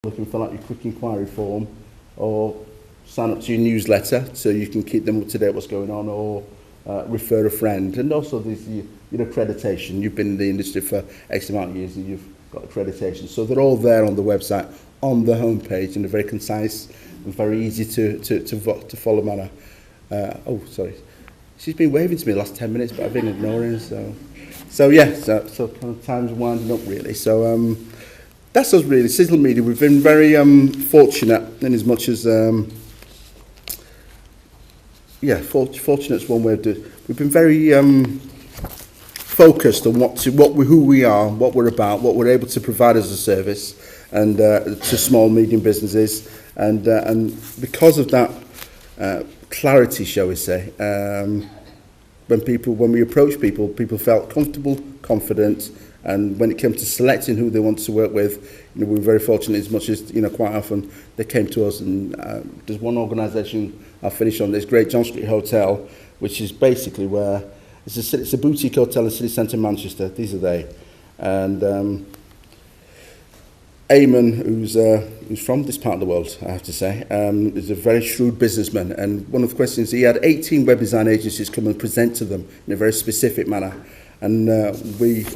You can fill out your quick inquiry form or sign up to your newsletter so you can keep them up to date what's going on, or refer a friend. And also there's your accreditation. You've been in the industry for X amount of years and you've got accreditation. So they're all there on the website, on the homepage, in a very concise and very easy to follow manner. Oh, sorry. She's been waving to me the last 10 minutes, but I've been ignoring her. So kind of time's winding up really. So that's us really. Sizzle Media, we've been very fortunate in as much as fortunate is one way of doing it. We've been very focused on who we are, what we're about, what we're able to provide as a service, and to small, medium businesses, and because of that clarity, shall we say, when we approach people felt comfortable, confident, and when it came to selecting who they wanted to work with, we were very fortunate as much as quite often they came to us. And there's one organisation I'll finish on. There's Great John Street Hotel, which is basically where it's a boutique hotel in city centre Manchester. These are they, and Eamon, who's from this part of the world, I have to say, is a very shrewd businessman. And one of the questions, he had 18 web design agencies come and present to them in a very specific manner. And I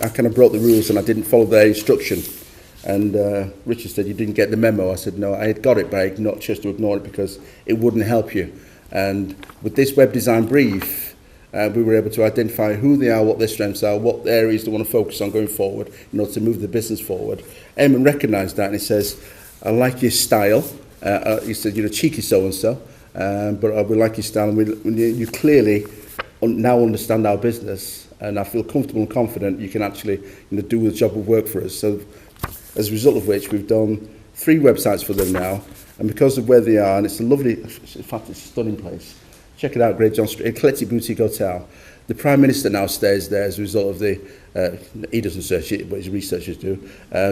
kind of broke the rules and I didn't follow their instruction. And Richard said, "You didn't get the memo." I said, "No, I had got it, but I chose to ignore it because it wouldn't help you." And with this web design brief, we were able to identify who they are, what their strengths are, what areas they want to focus on going forward in order to move the business forward. Eamon recognised that and he says, "I like your style." He said, "You're a cheeky so-and-so, but we like your style, and you clearly now understand our business. And I feel comfortable and confident you can actually do the job of work for us." So as a result of which, we've done 3 websites for them now. And because of where they are, and it's a lovely, in fact, it's a stunning place. Check it out, Great John Street, Eclectic Boutique Hotel. The Prime Minister now stays there as a result of he doesn't search it, but his researchers do.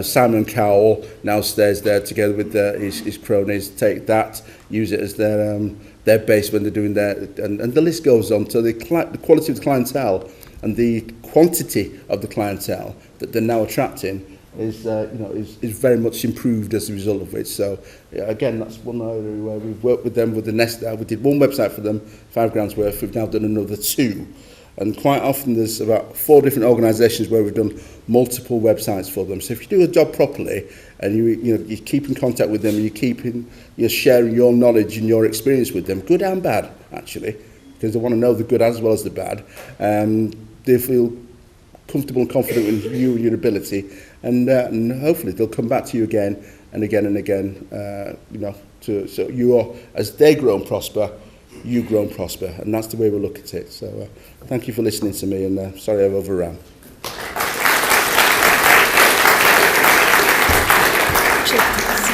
Simon Cowell now stays there together with his cronies. Take that, use it as their base when they're doing and the list goes on. So the quality of the clientele and the quantity of the clientele that they're now attracting is very much improved as a result of which. So again, that's one area where we've worked with them with the NESTA. We did one website for them, £5,000 worth. We've now done another 2. And quite often there's about 4 different organisations where we've done multiple websites for them. So if you do a job properly and you keep in contact with them and you're sharing your knowledge and your experience with them, good and bad actually, because they want to know the good as well as the bad, they feel comfortable and confident in you and your ability, and hopefully they'll come back to you again and again and again. So you are, as they grow and prosper, you grow and prosper, and that's the way we look at it. So thank you for listening to me, and sorry I've overran.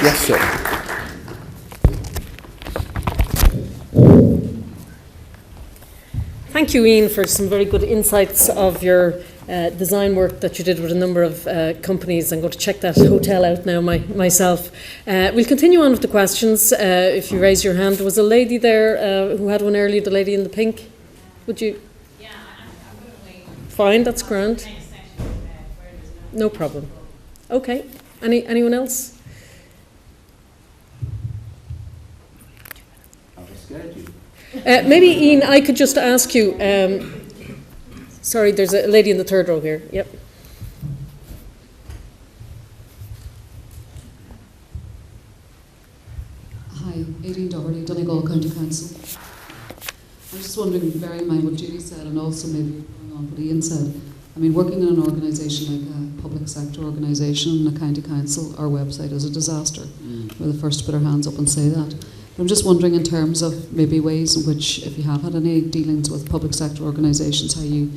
Yes, sir. Thank you, Ian, for some very good insights of your design work that you did with a number of companies. I'm going to check that hotel out now myself. We'll continue on with the questions. If you raise your hand, there was a lady there who had one earlier, the lady in the pink. Would you? Yeah, I'm going to wait. Fine, that's grand. No problem. Okay. Anyone else? I was scared you. Maybe, Ian, I could just ask you, sorry, there's a lady in the third row here. Yep. Hi, Aileen Doherty, Donegal County Council. I'm just wondering, bearing in mind what Judy said and also maybe going on what Ian said, I mean, working in an organisation like a public sector organisation, a county council, our website is a disaster. We're the first to put our hands up and say that. I'm just wondering in terms of maybe ways in which, if you have had any dealings with public sector organisations, how you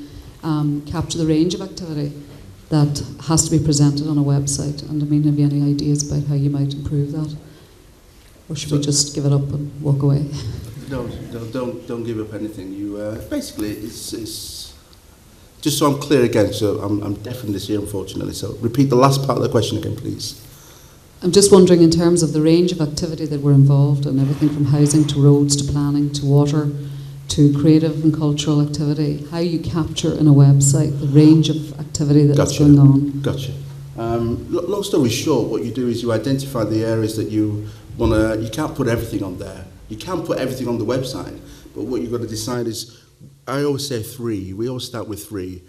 capture the range of activity that has to be presented on a website. And I mean, have you any ideas about how you might improve that? Or should we just give it up and walk away? No, don't give up anything. You basically, it's just so I'm clear again, so I'm deaf in this ear, unfortunately. So repeat the last part of the question again, please. I'm just wondering in terms of the range of activity that we're involved in, everything from housing to roads to planning to water to creative and cultural activity, how you capture in a website the range of activity that's going on. Gotcha. Long story short, what you do is you identify the areas that you want to. You can't put everything on there. You can put everything on the website, but what you've got to decide is, I always say 3. We always start with 3.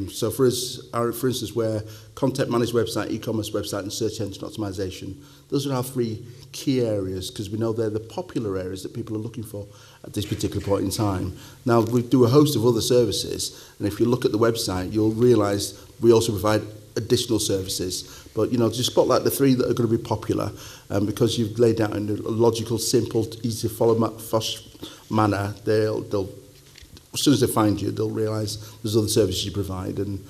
So for us, for instance, where content managed website, e-commerce website, and search engine optimization, those are our 3 key areas, because we know they're the popular areas that people are looking for at this particular point in time. Now, we do a host of other services, and if you look at the website, you'll realise we also provide additional services. But, you know, just spotlight the 3 that are going to be popular, because you've laid out in a logical, simple, easy to follow manner, they'll as soon as they find you, they'll realise there's other services you provide. And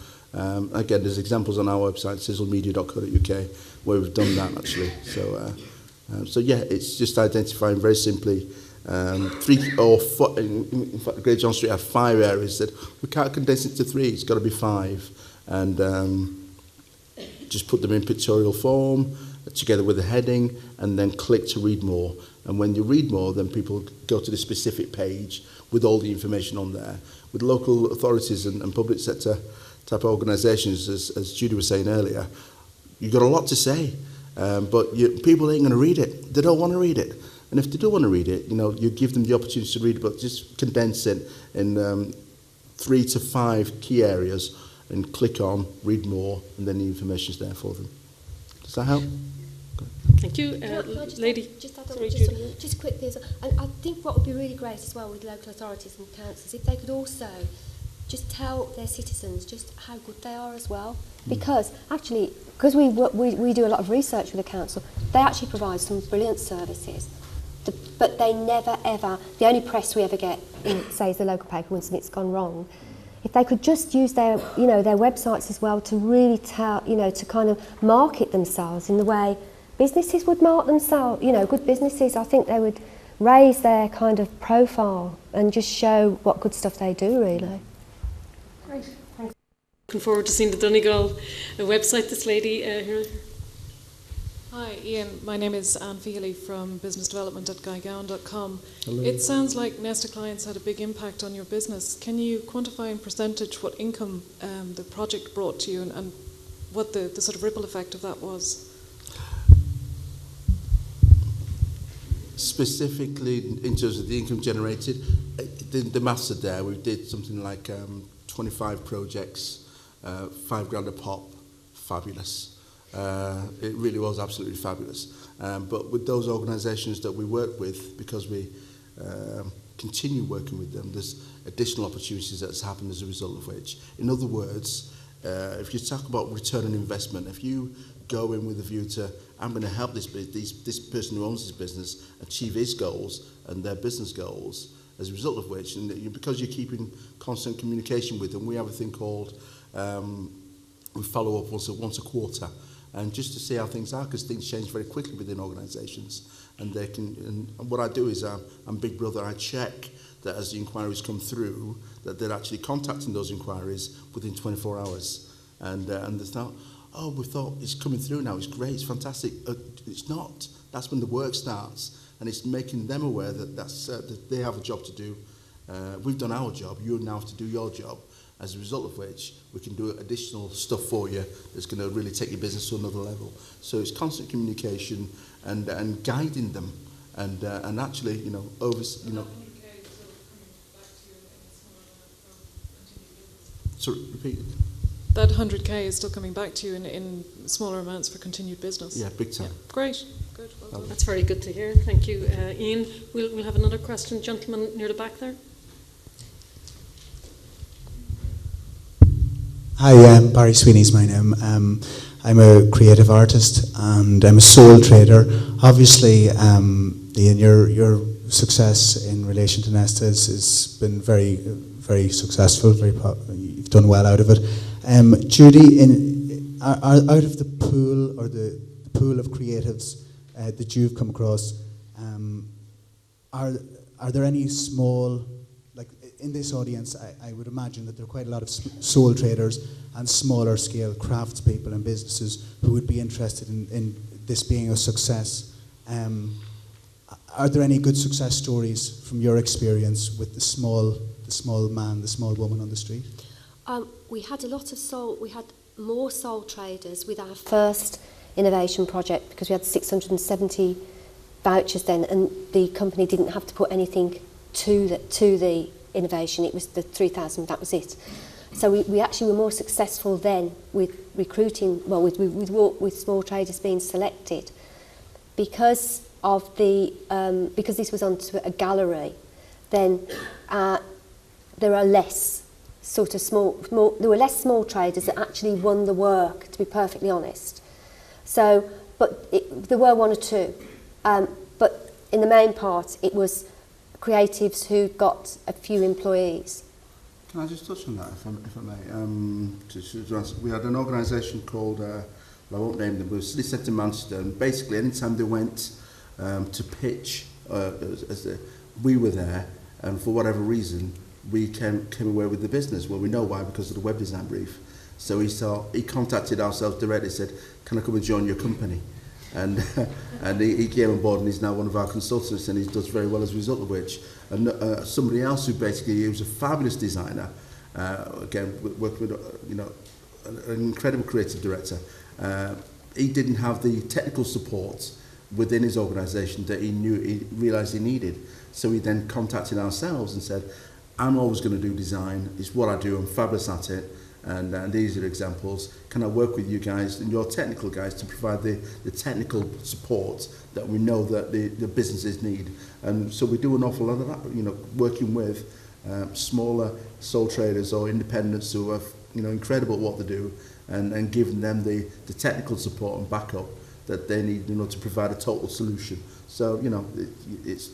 again, there's examples on our website, sizzlemedia.co.uk, where we've done that actually. So yeah, it's just identifying very simply 3 or 4. In fact, Great John Street have 5 areas that we can't condense it to 3. It's got to be 5, and just put them in pictorial form together with a heading, and then click to read more. And when you read more, then people go to the specific page with all the information on there. With local authorities and public sector type organisations, as Judy was saying earlier, you've got a lot to say, but people ain't going to read it. They don't want to read it. And if they do want to read it, you know, you give them the opportunity to read it, but just condense it in 3 to 5 key areas, and click on, read more, and then the information's there for them. Does that help? Thank you. Lady. Just quickly, and I think what would be really great as well with local authorities and councils, if they could also just tell their citizens just how good they are as well. Because actually, because we do a lot of research with the council, they actually provide some brilliant services. But they never ever, the only press we ever get in, say, is the local paper when something's gone wrong. If they could just use their, you know, their websites as well to really tell, you know, to kind of market themselves in the way businesses would mark themselves, you know, good businesses, I think they would raise their kind of profile and just show what good stuff they do, really. Great. Thanks. Looking forward to seeing the Donegal website, this lady here. Hi, Ian. My name is Anne Feely from business development at guygowan.com. Hello. It sounds like NESTA clients had a big impact on your business. Can you quantify in percentage what income the project brought to you, and what the sort of ripple effect of that was? Specifically, in terms of the income generated, the maths are there. We did something like 25 projects, £5,000 a pop, fabulous. It really was absolutely fabulous. But with those organisations that we work with, because we continue working with them, there's additional opportunities that's happened as a result of which. In other words, if you talk about return on investment, if you go in with a view to, I'm going to help this person who owns this business achieve his goals and their business goals, as a result of which, and because you're keeping constant communication with them, we have a thing called, we follow up once a quarter, and just to see how things are, because things change very quickly within organisations, and they can. And what I do is, I'm Big Brother. I check that as the inquiries come through, that they're actually contacting those inquiries within 24 hours, and there's not. Oh, we thought it's coming through now. It's great. It's fantastic. It's not. That's when the work starts, and it's making them aware that that they have a job to do. We've done our job. You now have to do your job. As a result of which, we can do additional stuff for you that's going to really take your business to another level. So it's constant communication and guiding them, and actually, you know, So repeat it. That 100k is still coming back to you in smaller amounts for continued business. Yeah, big time. Yeah. Great. Good. Well done. That's very good to hear. Thank you, Ian. We'll have another question, gentleman near the back there. Hi, Barry Sweeney's my name. I'm a creative artist and I'm a sole trader. Obviously, Ian, your success in relation to NESTA has been very, very successful. You've done well out of it. Judy, out of the pool or the pool of creatives that you've come across, are there any small, like in this audience, I would imagine that there are quite a lot of sole traders and smaller scale craftspeople and businesses who would be interested in this being a success. Are there any good success stories from your experience with the small man, the small woman on the street? We had a lot of we had more sole traders with our first innovation project, because we had 670 vouchers then, and the company didn't have to put anything to the innovation. It was the 3,000, that was it. So we actually were more successful then with recruiting, well, with small traders being selected, because of the because this was onto a gallery. Then there are less sort of there were less small traders that actually won the work, to be perfectly honest. So, but there were one or two, but in the main part, it was creatives who got a few employees. Can I just touch on that, if I may? We had an organisation called, well, I won't name them, but it was City Centre Manchester, and basically anytime they went to pitch, we were there, and for whatever reason, we came away with the business. Well, we know why, because of the web design brief. So he contacted ourselves directly, said, can I come and join your company? And he came on board, and he's now one of our consultants, and he does very well as a result of which. And somebody else who basically was a fabulous designer, again worked with an incredible creative director. He didn't have the technical support within his organisation that he realised he needed. So he then contacted ourselves and said, I'm always going to do design. It's what I do. I'm fabulous at it. And these are examples. Can I work with you guys and your technical guys to provide the technical support that we know that the businesses need? And so we do an awful lot of that, working with smaller sole traders or independents who are, incredible at what they do, and giving them the technical support and backup that they need, to provide a total solution. So, it's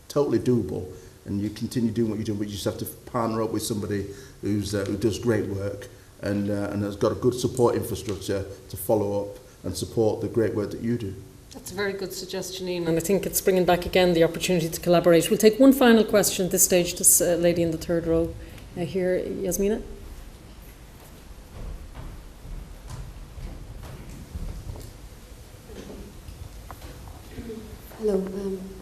totally doable. And you continue doing what you're doing, but you just have to partner up with somebody who does great work and has got a good support infrastructure to follow up and support the great work that you do. That's a very good suggestion, Ian, and I think it's bringing back again the opportunity to collaborate. We'll take one final question at this stage, this lady in the third row here, Yasmina. Hello,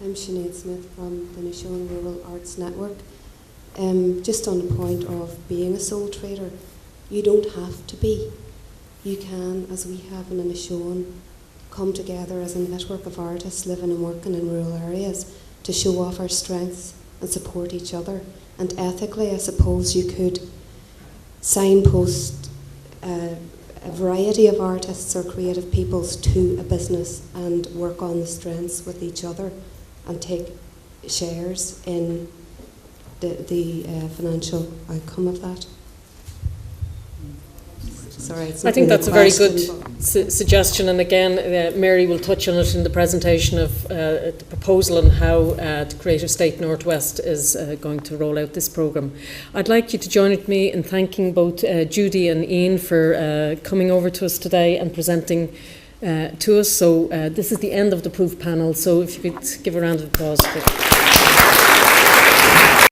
I'm Sinead Smith from the Nishoan Rural Arts Network. Just on the point of being a sole trader, you don't have to be. You can, as we have in Nishoan, come together as a network of artists living and working in rural areas to show off our strengths and support each other. And ethically, I suppose you could signpost a variety of artists or creative peoples to a business and work on the strengths with each other and take shares in the financial outcome of that. Sorry, it's not I think really that's a very good question, suggestion, and again, Mary will touch on it in the presentation of the proposal and how the Creative State Northwest is going to roll out this programme. I'd like you to join with me in thanking both Judy and Ian for coming over to us today and presenting to us. So this is the end of the proof panel, so if you could give a round of applause.